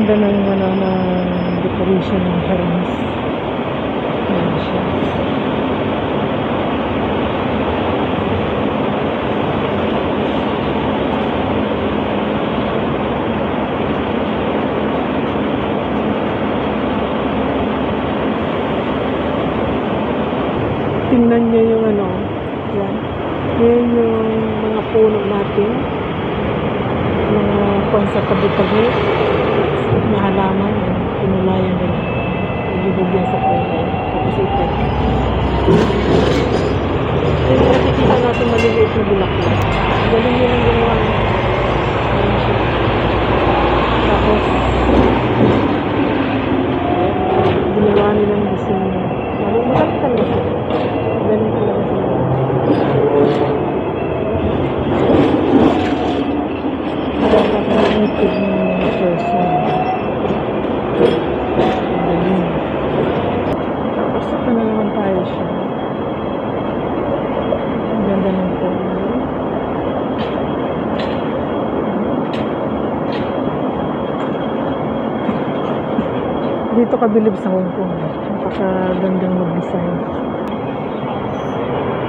ganda ng ano ng decoration ng Hermes. Ayan siya. Tingnan nyo yung ano, yan. Yan yung mga puno natin. Mga kung sa tabi-tabi. Na halaman, yan. Pinulayan nila. Ilubog yan sa kulay. Tapos ito. Yung nakikita natin maliliit na bulaklak. Galing yun ang ginawa. Ayan siya. Tapos, ginawa nilang disenyo. Marunong talaga siya. Galing talaga sila. Nakakapanitig ng mga person. Galing. Tapos ito na naman tayo siya. Ang ganda ng puno. Dito kabilib sa Hong Kong. Napakagandang mag-design.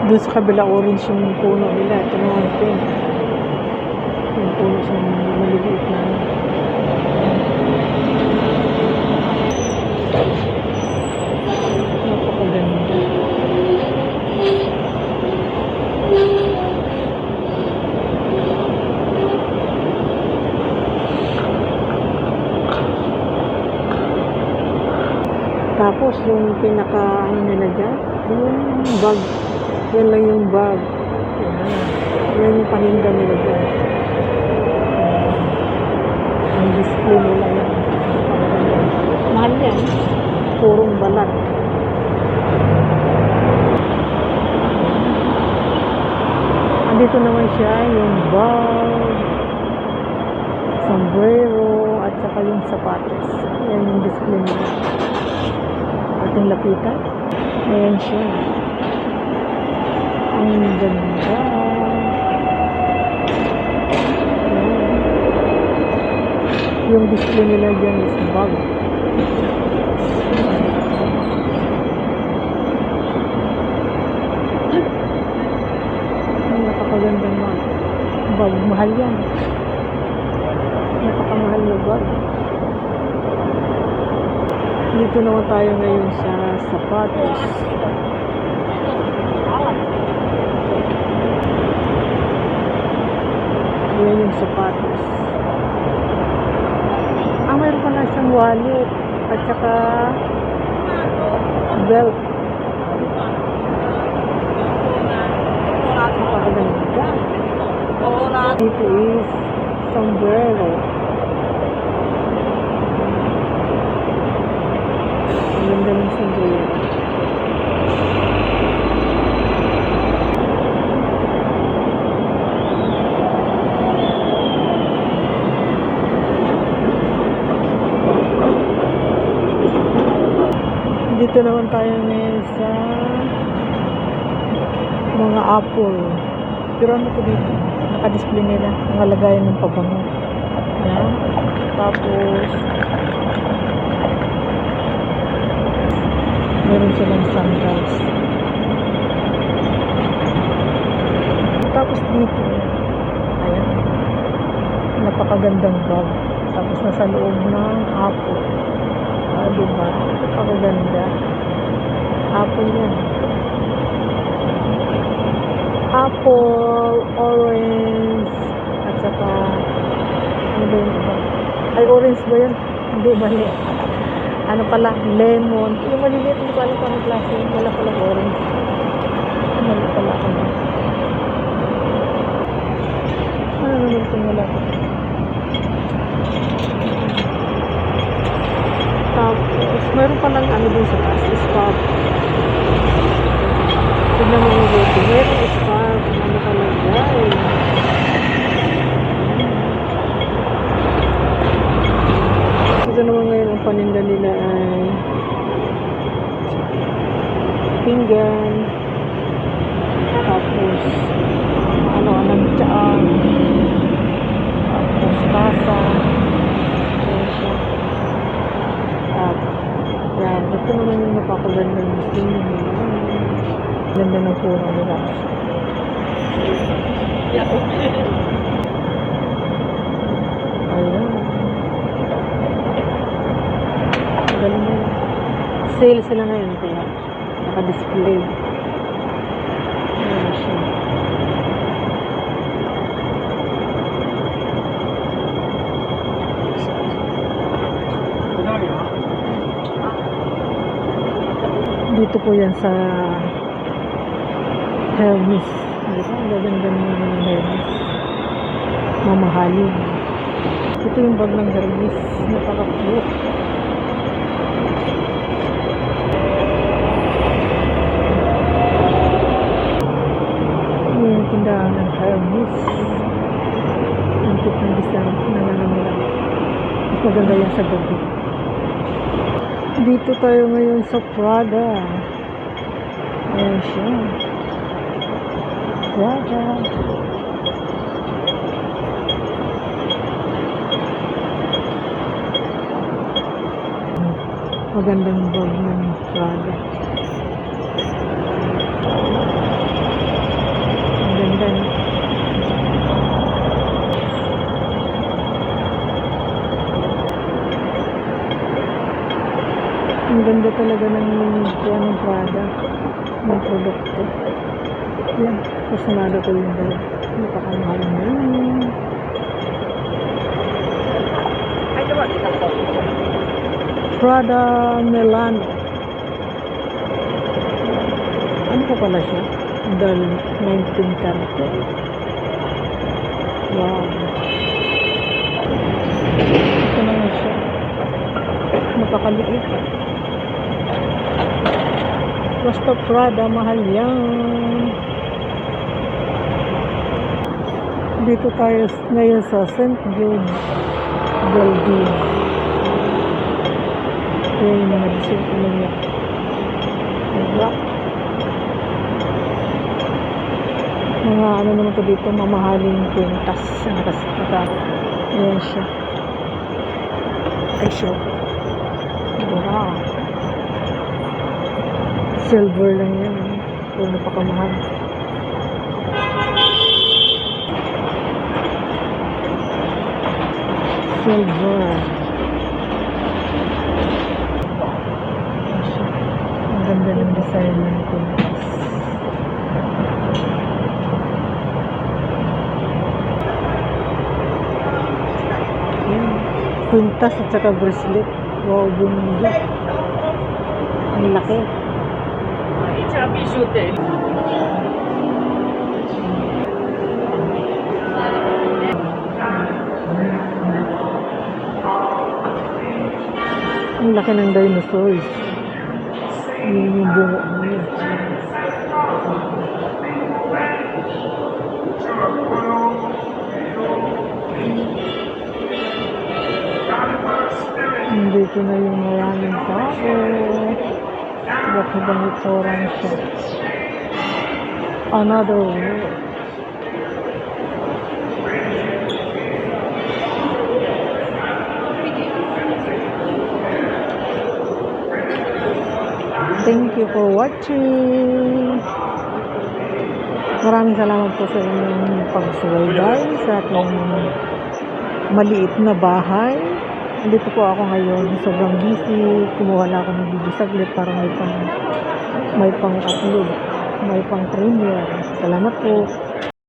Doon sa kabila orange yung puno nila. Ito naman pink. Yung puno sa maliliit na. Napakaganda. Tapos yung pinaka ano nila dyan, yung bag. Yan lang yung bag. Yan yung paninda nila dyan. Ang display nila yan. Mahal yan. Purong balat. Andito naman siya yung bag, sombrero, at saka yung sapatos. Yan yung display nila. Ating lapitan. Ayan siya. Ang ganda. Yung display nila dyan is bag. Ang napakagandang bag. Mahal yan. Napakamahal na bag. Dito naman tayo ngayon sa sapatos. Yan yung sapatos. Mayroon pa na isang wallet at saka belt. Napakaganda. Dito is sombrero. Ang ganda ng sombrero. Dito naman tayo ngayon sa mga apple. Pero ano ko dito? Naka-display nila. Ang lagayan ng pabango. Ayan. Tapos meron silang sandals. Tapos dito, ayan. Napakagandang bag. Tapos nasa loob ng apple. Diba? Napakaganda. Apple yan. Apple, orange, at saka ano ba yun iba? Ay, orange ba yun? Hindi, mali. Ano pala? Lemon. Yung maliliit, hindi ko alam kung anong klase. Wala pala orange. Mali pala ako na. Ano naman itong wala ko? Tapos, mayroon palang ano dun sa taas, scarf. Tignan mo yung buti. Mayroon scarf. Ano talaga eh. Ito naman ngayon ang paninda nila ay pinggan. Tapos, Napakaganda yung scene. Ganda ng pura nila. Ayan. Galing mo. Sale sila ngayon kaya naka-display. Ayan siya. Dito po yan sa Hermes. Diba? Ang gaganda naman ng Hermes. Mamahalin. Ito yung bag ng Hermes. Napaka-cute. Yung tindahan ng Hermes. Ang cute ng design. Nananamila. Mas maganda yan sa gabi. Dito tayo ngayon sa Prada. Ayan siya. Prada. Magandang bag ng Prada. Ang ganda, no? Ang ganda talaga ng Prada, ng produkto. Yan, kasunado ko yung bag. Napakamahal na yun. Prada Milano. Ano pa pala siya? Dal 19 karat. Wow. Ito naman siya. Napakaliit. Basta Prada, mahal yan. Dito tayo ngayon sa St. Jude Building. Ito yung mga disito niya. Diba? Mga ano naman ito dito, mamahaling kwintas. Ayan siya. Ay siya. Wow. Silver lang yan. Ito napakamahal. Silver. Ang ganda ng design ng kwintas. Kwintas at saka bracelet. Wow, bumili. Ang laki. Ang laki ng dinosaurs. Yun yung bungo niya. Dito na yung maraming tao. Ba't ibang itoran siya? Another world. Thank you for watching. Maraming salamat po sa inyong pagsubaybay sa ating maliit na bahay. Dito po ako ngayon, sobrang busy. Kumuha na ako ng video saglit para may pang-upload, may pang-premiere. Salamat po.